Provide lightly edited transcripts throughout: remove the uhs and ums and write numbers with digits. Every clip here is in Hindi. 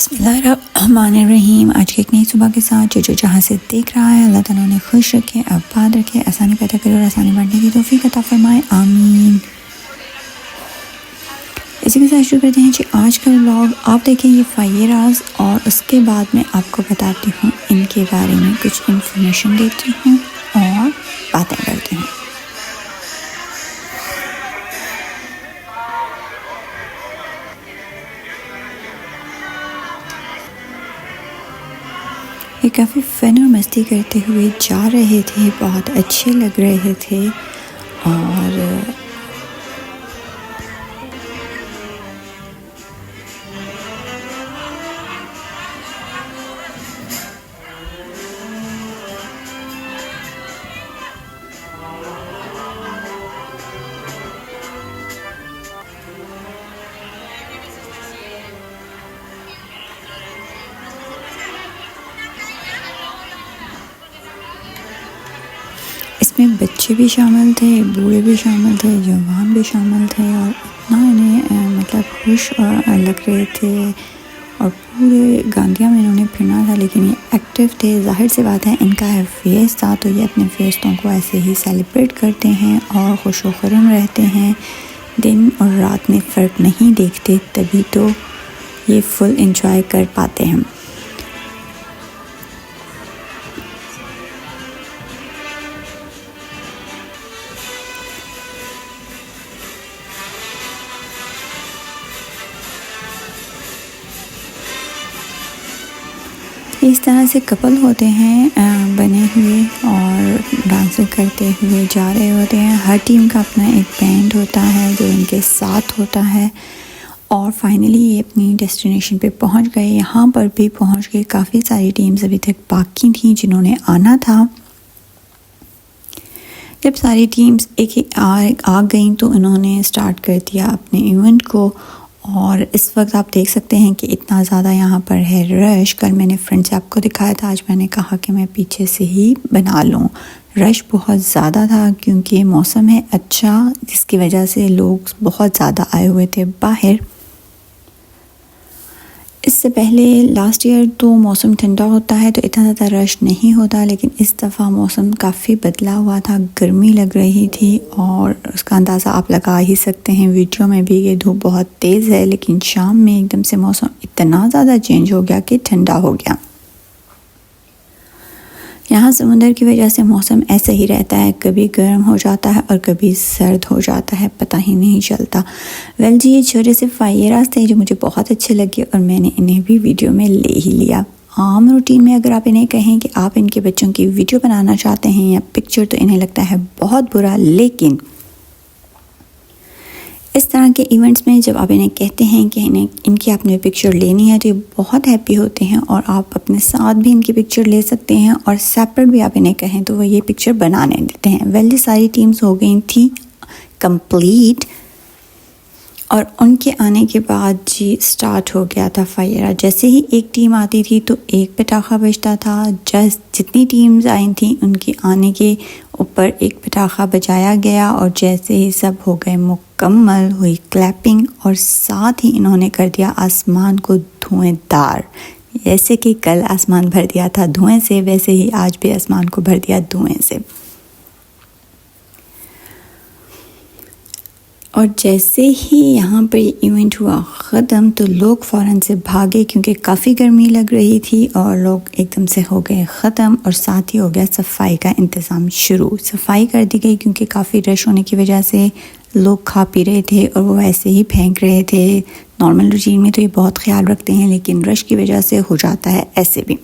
बिस्मिल्लाहिर्रहमानिर्रहीम। आज की एक नई सुबह के साथ जो जहाँ से देख रहा है, अल्लाह ताला उन्हें खुश रखे, आबाद रखे, आसानी पैदा करे और आसानी बांटने की तौफीक अता फरमाए, आमीन। इसी के साथ शुरू करते हैं जी आज का व्लॉग। आप देखें ये फायराज, और उसके बाद मैं आपको बताती हूँ इनके बारे में, कुछ इन्फॉर्मेशन देती हूँ और बातें करती हूँ। ये काफ़ी फ़न और मस्ती करते हुए जा रहे थे, बहुत अच्छे लग रहे थे। और इसमें बच्चे भी शामिल थे, बूढ़े भी शामिल थे, जवान भी शामिल थे, और इतना इन्हें मतलब खुश लग रहे थे। और पूरे गांधिया में इन्होंने फिरना था, लेकिन ये एक्टिव थे। जाहिर सी बात है, इनका है फेस था, तो ये अपने फेस्तों को ऐसे ही सेलिब्रेट करते हैं और खुश व खुर्रम रहते हैं। दिन और रात में फ़र्क नहीं देखते, तभी तो ये फुल इंजॉय कर पाते हैं। इस तरह से कपल होते हैं बने हुए, और डांसिंग करते हुए जा रहे होते हैं। हर टीम का अपना एक बैंड होता है जो इनके साथ होता है, और फाइनली ये अपनी डेस्टिनेशन पे पहुंच गए। यहाँ पर भी पहुंच गए। काफ़ी सारी टीम्स अभी तक बाकी थी जिन्होंने आना था। जब सारी टीम्स एक ही आ गई तो इन्होंने स्टार्ट कर दिया अपने इवेंट को। और इस वक्त आप देख सकते हैं कि इतना ज़्यादा यहाँ पर है रश। कल मैंने फ्रेंड से आपको दिखाया था, आज मैंने कहा कि मैं पीछे से ही बना लूँ। रश बहुत ज़्यादा था क्योंकि मौसम है अच्छा, जिसकी वजह से लोग बहुत ज़्यादा आए हुए थे बाहर। इससे पहले लास्ट ईयर तो मौसम ठंडा होता है तो इतना ज़्यादा रश नहीं होता, लेकिन इस दफ़ा मौसम काफ़ी बदला हुआ था, गर्मी लग रही थी, और उसका अंदाज़ा आप लगा ही सकते हैं वीडियो में भी। ये धूप बहुत तेज़ है, लेकिन शाम में एकदम से मौसम इतना ज़्यादा चेंज हो गया कि ठंडा हो गया। यहाँ समुंदर की वजह से मौसम ऐसे ही रहता है, कभी गर्म हो जाता है और कभी सर्द हो जाता है, पता ही नहीं चलता। वेल जी, ये छोटे से फायराज थे जो मुझे बहुत अच्छे लगे, और मैंने इन्हें भी वीडियो में ले ही लिया। आम रूटीन में अगर आप इन्हें कहें कि आप इनके बच्चों की वीडियो बनाना चाहते हैं या पिक्चर, तो इन्हें लगता है बहुत बुरा। लेकिन इस तरह के इवेंट्स में जब आप इन्हें कहते हैं कि इनकी आपने पिक्चर लेनी है, तो ये बहुत हैप्पी होते हैं, और आप अपने साथ भी इनकी पिक्चर ले सकते हैं, और सेपरेट भी आप इन्हें कहें तो वो ये पिक्चर बनाने देते हैं। वेल, सारी टीम्स हो गई थी कंप्लीट, और उनके आने के बाद जी स्टार्ट हो गया था फायरा। जैसे ही एक टीम आती थी तो एक पटाखा बजता था। जितनी टीम्स आई थी उनके आने के ऊपर एक पटाखा बजाया गया, और जैसे ही सब हो गए मुकम्मल, हुई क्लैपिंग, और साथ ही इन्होंने कर दिया आसमान को धुएंदार। जैसे कि कल आसमान भर दिया था धुएं से, वैसे ही आज भी आसमान को भर दिया धुएं से। और जैसे ही यहाँ पर इवेंट हुआ ख़त्म तो लोग फ़ौरन से भागे, क्योंकि काफ़ी गर्मी लग रही थी, और लोग एकदम से हो गए ख़त्म। और साथ ही हो गया सफाई का इंतज़ाम शुरू। सफाई कर दी गई क्योंकि काफ़ी रश होने की वजह से लोग खा पी रहे थे और वो ऐसे ही फेंक रहे थे। नॉर्मल रूटीन में तो ये बहुत ख्याल रखते हैं, लेकिन रश की वजह से हो जाता है ऐसे भी।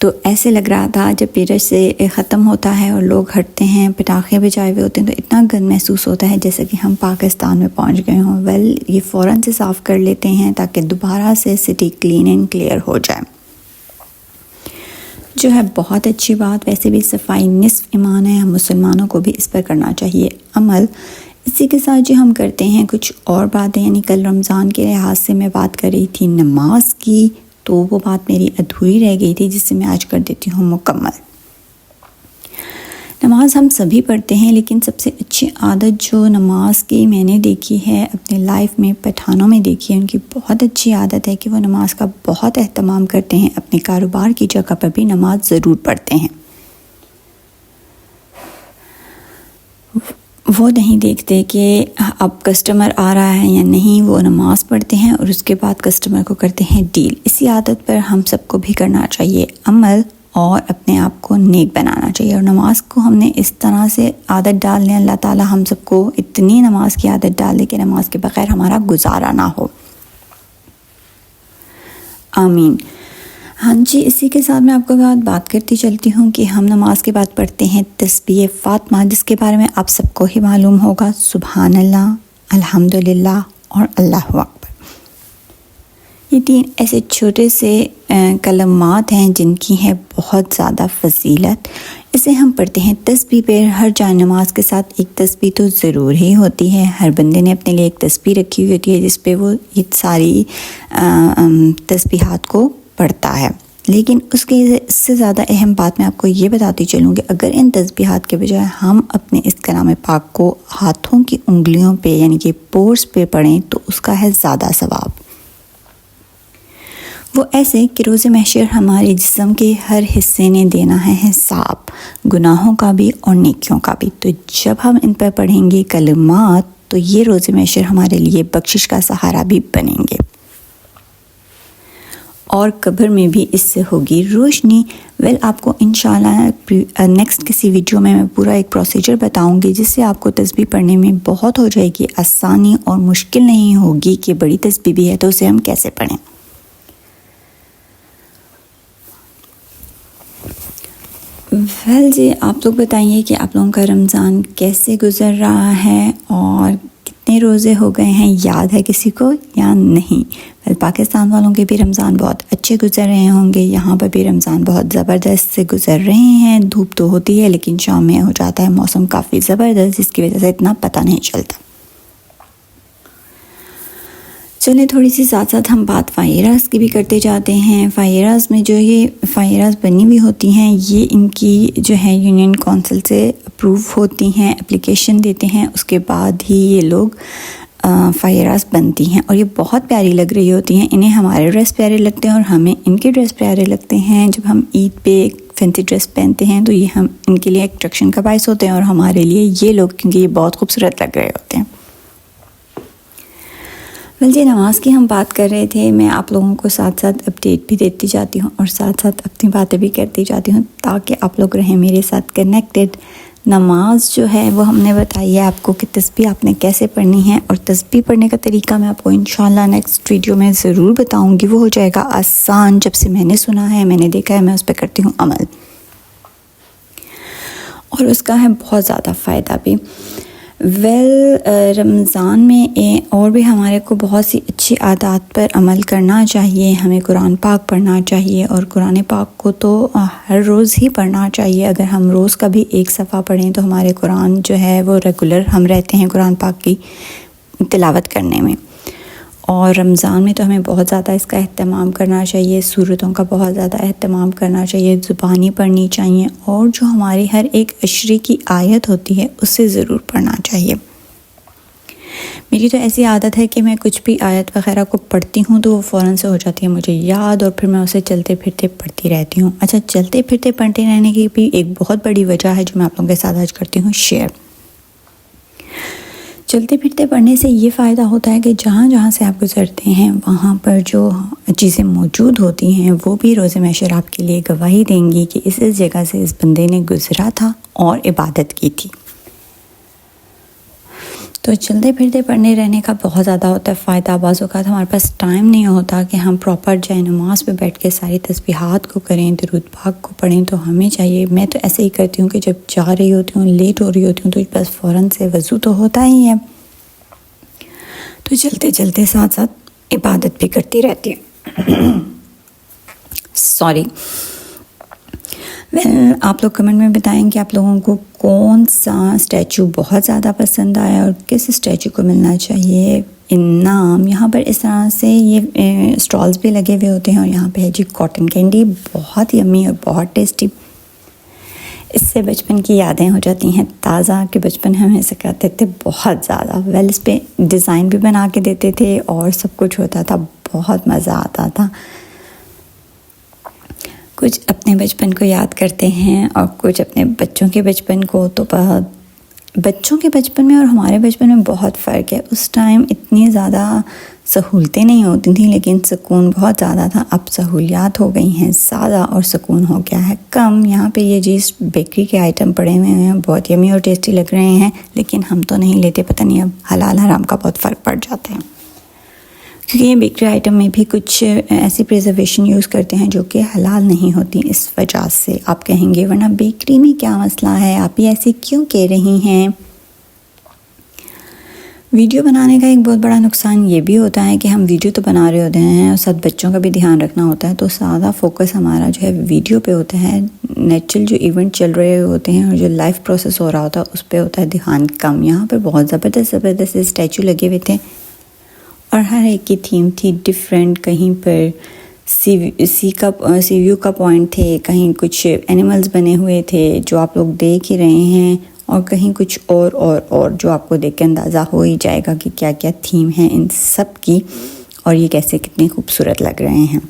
तो ऐसे लग रहा था जब रश से ख़त्म होता है और लोग हटते हैं, पटाखे बजाए हुए होते हैं, तो इतना गंद महसूस होता है जैसे कि हम पाकिस्तान में पहुंच गए हों। वेल, ये फ़ौरन से साफ़ कर लेते हैं ताकि दोबारा से सिटी क्लीन एंड क्लियर हो जाए, जो है बहुत अच्छी बात। वैसे भी सफाई निस्फ ईमान है, हम मुसलमानों को भी इस पर करना चाहिए अमल। इसी के साथ जो हम करते हैं कुछ और बातें, यानी कल रमज़ान के लिहाज से मैं बात कर रही थी नमाज की, तो वो बात मेरी अधूरी रह गई थी, जिससे मैं आज कर देती हूँ मुकम्मल। नमाज़ हम सभी पढ़ते हैं, लेकिन सबसे अच्छी आदत जो नमाज की मैंने देखी है अपने लाइफ में, पठानों में देखी है, उनकी बहुत अच्छी आदत है कि वो नमाज का बहुत एहतमाम करते हैं। अपने कारोबार की जगह पर भी नमाज ज़रूर पढ़ते हैं। वो नहीं देखते कि अब कस्टमर आ रहा है या नहीं, वो नमाज पढ़ते हैं और उसके बाद कस्टमर को करते हैं डील। इसी आदत पर हम सबको भी करना चाहिए अमल और अपने आप को नेक बनाना चाहिए। और नमाज को हमने इस तरह से आदत डाल लें, अल्लाह ताला हम सबको इतनी नमाज की आदत डाल दे कि नमाज के बगैर हमारा गुजारा ना हो। आमीन। हाँ जी, इसी के साथ मैं आपको बात करती चलती हूँ कि हम नमाज के बाद पढ़ते हैं तस्बीह फ़ातिमा, जिसके बारे में आप सबको ही मालूम होगा। सुबहान अल्लाह, अल्हम्दुलिल्लाह और अल्लाहु अकबर। ये 3 ऐसे छोटे से कलमात हैं जिनकी है बहुत ज़्यादा फजीलत। इसे हम पढ़ते हैं तस्बीह पे। हर जाए नमाज के साथ एक तस्बीह तो ज़रूर ही होती है। हर बंदे ने अपने लिए एक तस्बीह रखी हुई होती है जिस पे वो ये सारी तस्बीहात को पढ़ता है। लेकिन इससे ज़्यादा अहम बात मैं आपको ये बताती चलूँगी, अगर इन तस्बीहात के बजाय हम अपने इस कलाम पाक को हाथों की उंगलियों पे यानी कि पोर्स पे पढ़ें तो उसका है ज़्यादा सवाब। वो ऐसे कि रोज़े महशर हमारे जिस्म के हर हिस्से ने देना है हिसाब, गुनाहों का भी और नेकियों का भी। तो जब हम इन पर पढ़ेंगे कलमात तो ये रोज़े महशर हमारे लिए बख्शिश का सहारा भी बनेंगे और कब्र में भी इससे होगी रोशनी। आपको इंशाल्लाह नेक्स्ट किसी वीडियो में मैं पूरा एक प्रोसीजर बताऊंगी जिससे आपको तस्बीह पढ़ने में बहुत हो जाएगी आसानी और मुश्किल नहीं होगी कि बड़ी तस्बीह भी है तो उसे हम कैसे पढ़ें। जी, आप लोग बताइए कि आप लोगों का रमज़ान कैसे गुज़र रहा है और कितने रोज़े हो गए हैं, याद है किसी को या नहीं। पाकिस्तान वालों के भी रमज़ान बहुत अच्छे गुज़र रहे होंगे। यहाँ पर भी रमज़ान बहुत ज़बरदस्त से गुज़र रहे हैं। धूप तो होती है लेकिन शाम में हो जाता है मौसम काफ़ी ज़बरदस्त, जिसकी वजह से इतना पता नहीं चलता। चलिए थोड़ी सी साथ साथ हम बात फ़ायराज़ की भी करते जाते हैं। फ़ायराज़ में जो ये फ़ायराज़ बनी हुई होती हैं ये इनकी जो है यूनियन काउंसिल से अप्रूव होती हैं, एप्लीकेशन देते हैं, उसके बाद ही ये लोग फ़ायराज़ बनती हैं और ये बहुत प्यारी लग रही होती हैं। इन्हें हमारे ड्रेस प्यारे लगते हैं और हमें इनके ड्रेस प्यारे लगते हैं। जब हम ईद पे फैंसी ड्रेस पहनते हैं तो ये हम इनके लिए अट्रैक्शन का बायस होते हैं और हमारे लिए ये लोग क्योंकि ये बहुत खूबसूरत लग रहे होते हैं। जी, नमाज की हम बात कर रहे थे। मैं आप लोगों को साथ साथ अपडेट भी देती जाती हूँ और साथ साथ अपनी बातें भी करती जाती हूँ ताकि आप लोग रहें मेरे साथ कनेक्टेड। नमाज जो है वो हमने बताई है आपको कि तस्बीह आपने कैसे पढ़नी है और तस्बीह पढ़ने का तरीका मैं आपको इंशाल्लाह नेक्स्ट वीडियो में ज़रूर बताऊँगी। वो हो जाएगा आसान। जब से मैंने सुना है, मैंने देखा है, मैं उस पर करती हूँ अमल और उसका है बहुत ज़्यादा फ़ायदा भी। रमज़ान में और भी हमारे को बहुत सी अच्छी आदत पर अमल करना चाहिए। हमें कुरान पाक पढ़ना चाहिए और कुरान पाक को तो हर रोज़ ही पढ़ना चाहिए। अगर हम रोज़ का भी एक सफ़ा पढ़ें तो हमारे कुरान जो है वो रेगुलर हम रहते हैं कुरान पाक की तिलावत करने में। और रमज़ान में तो हमें बहुत ज़्यादा इसका एहतमाम करना चाहिए, सूरतों का बहुत ज़्यादा एहतमाम करना चाहिए, ज़ुबानी पढ़नी चाहिए और जो हमारी हर एक अशरी की आयत होती है उससे ज़रूर पढ़ना चाहिए। मेरी तो ऐसी आदत है कि मैं कुछ भी आयत वग़ैरह को पढ़ती हूँ तो वो फ़ौरन से हो जाती है मुझे याद और फिर मैं उसे चलते फिरते पढ़ती रहती हूँ। अच्छा, चलते फिरते पढ़ते रहने की भी एक बहुत बड़ी वजह है जो मैं आप लोगों के साथ आज करती हूँ शेयर। चलते फिरते पढ़ने से ये फ़ायदा होता है कि जहाँ जहाँ से आप गुज़रते हैं वहाँ पर जो चीज़ें मौजूद होती हैं वो भी रोज़े महशर आपके लिए गवाही देंगी कि इस जगह से इस बंदे ने गुज़रा था और इबादत की थी। तो चलते फिरते पढ़ने रहने का बहुत ज़्यादा होता है फ़ायदा। बाज़ औक़ात हमारे पास टाइम नहीं होता कि हम प्रॉपर जाए नमाज पे बैठ के सारी तस्बीहात को करें, दुरूद पाक को पढ़ें। तो हमें चाहिए, मैं तो ऐसे ही करती हूँ कि जब जा रही होती हूँ, लेट हो रही होती हूँ तो बस फ़ौरन से वज़ू तो होता ही है, तो चलते चलते साथ साथ इबादत भी करती रहती हूँ। सॉरी। आप लोग कमेंट में बताएं कि आप लोगों को कौन सा स्टैचू बहुत ज़्यादा पसंद आया और किस स्टैचू को मिलना चाहिए इनाम। यहाँ पर इस तरह से ये स्टॉल्स भी लगे हुए होते हैं और यहाँ पे है जी कॉटन कैंडी, बहुत यम्मी और बहुत टेस्टी। इससे बचपन की यादें हो जाती हैं ताज़ा कि बचपन हम ऐसे करते थे बहुत ज़्यादा। वेल इस पे डिज़ाइन भी बना के देते थे और सब कुछ होता था, बहुत मज़ा आता था। कुछ अपने बचपन को याद करते हैं और कुछ अपने बच्चों के बचपन को। तो बच्चों के बचपन में और हमारे बचपन में बहुत फ़र्क है। उस टाइम इतनी ज़्यादा सहूलतें नहीं होती थी लेकिन सुकून बहुत ज़्यादा था। अब सहूलियात हो गई हैं ज़्यादा और सुकून हो गया है कम। यहाँ पे ये चीज़ बेकरी के आइटम पड़े हुए हैं, बहुत यमी और टेस्टी लग रहे हैं लेकिन हम तो नहीं लेते। पता नहीं अब हलाल हराम का बहुत फ़र्क पड़ जाता है, क्योंकि ये बेकरी आइटम में भी कुछ ऐसी प्रिजर्वेशन यूज़ करते हैं जो कि हलाल नहीं होती। इस वजह से आप कहेंगे वरना बेकरी में क्या मसला है, आप ये ऐसे क्यों कह रही हैं। वीडियो बनाने का एक बहुत बड़ा नुकसान ये भी होता है कि हम वीडियो तो बना रहे होते हैं और साथ बच्चों का भी ध्यान रखना होता है, तो ज़्यादा फोकस हमारा जो है वीडियो पे होता है। नेचुरल जो इवेंट चल रहे होते हैं और जो लाइव प्रोसेस हो रहा होता है उस पर होता है ध्यान कम। यहाँ पर बहुत ज़बरदस्त स्टैचू लगे हुए थे और हर एक की थीम थी डिफरेंट। कहीं पर सी व्यू का पॉइंट थे, कहीं कुछ एनिमल्स बने हुए थे जो आप लोग देख ही रहे हैं, और कहीं कुछ और जो आपको देख के अंदाज़ा हो ही जाएगा कि क्या क्या थीम है इन सब की और ये कैसे कितने खूबसूरत लग रहे हैं।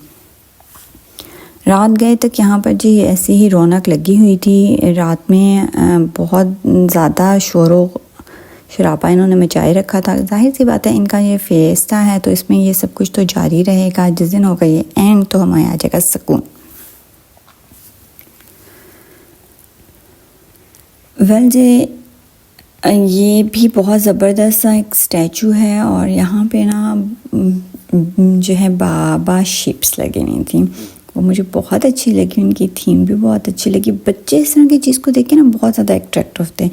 रात गए तक यहाँ पर जी ऐसी ही रौनक लगी हुई थी। रात में बहुत ज़्यादा शराबा इन्होंने मचाए रखा था। जाहिर सी बात है इनका ये फेस्टा है तो इसमें ये सब कुछ तो जारी रहेगा। जिस दिन होगा ये एंड तो हमें आ जाएगा सुकून। वेल जी ये भी बहुत ज़बरदस्त सा एक स्टैचू है और यहाँ पे ना जो है बाबा शिप्स लगी हुई थी, वो मुझे बहुत अच्छी लगी। उनकी थीम भी बहुत अच्छी लगी। बच्चे इस तरह की चीज़ को देख के ना बहुत ज़्यादा अट्रैक्ट होते हैं।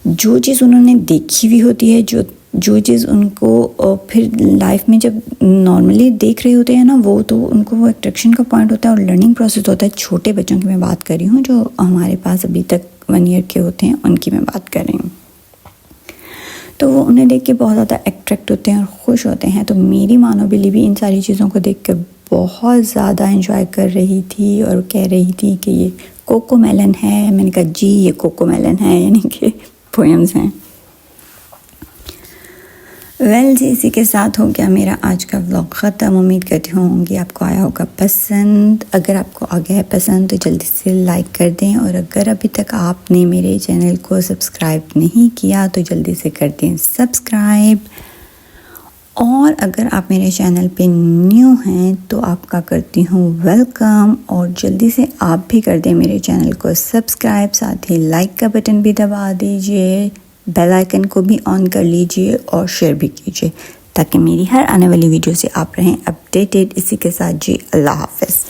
जो चीज़ उन्होंने देखी हुई होती है, जो चीज़ उनको फिर लाइफ में जब नॉर्मली देख रहे होते हैं ना वो, तो उनको वो अट्रैक्शन का पॉइंट होता है और लर्निंग प्रोसेस होता है। छोटे बच्चों की मैं बात कर रही हूँ जो हमारे पास अभी तक 1 ईयर के होते हैं, उनकी मैं बात कर रही हूँ। तो वो उन्हें देख के बहुत ज़्यादा अट्रैक्ट होते हैं और खुश होते हैं। तो मेरी मानो बिल्ली भी इन सारी चीज़ों को देख कर बहुत ज़्यादा एंजॉय कर रही थी और कह रही थी कि ये कोकोमेलन है। मैंने कहा जी ये कोकोमेलन है, यानी कि पोएम्स हैं। वेल जी इसी के साथ हो गया मेरा आज का व्लॉग ख़त्म। उम्मीद करती हूँ आपको आया होगा पसंद। अगर आपको आ गया है पसंद तो जल्दी से लाइक कर दें, और अगर अभी तक आपने मेरे चैनल को सब्सक्राइब नहीं किया तो जल्दी से कर दें सब्सक्राइब। और अगर आप मेरे चैनल पे न्यू हैं तो आपका करती हूँ वेलकम, और जल्दी से आप भी कर दें मेरे चैनल को सब्सक्राइब। साथ ही लाइक का बटन भी दबा दीजिए, बेल आइकन को भी ऑन कर लीजिए और शेयर भी कीजिए ताकि मेरी हर आने वाली वीडियो से आप रहें अपडेटेड। इसी के साथ जी अल्लाह हाफ़िज़।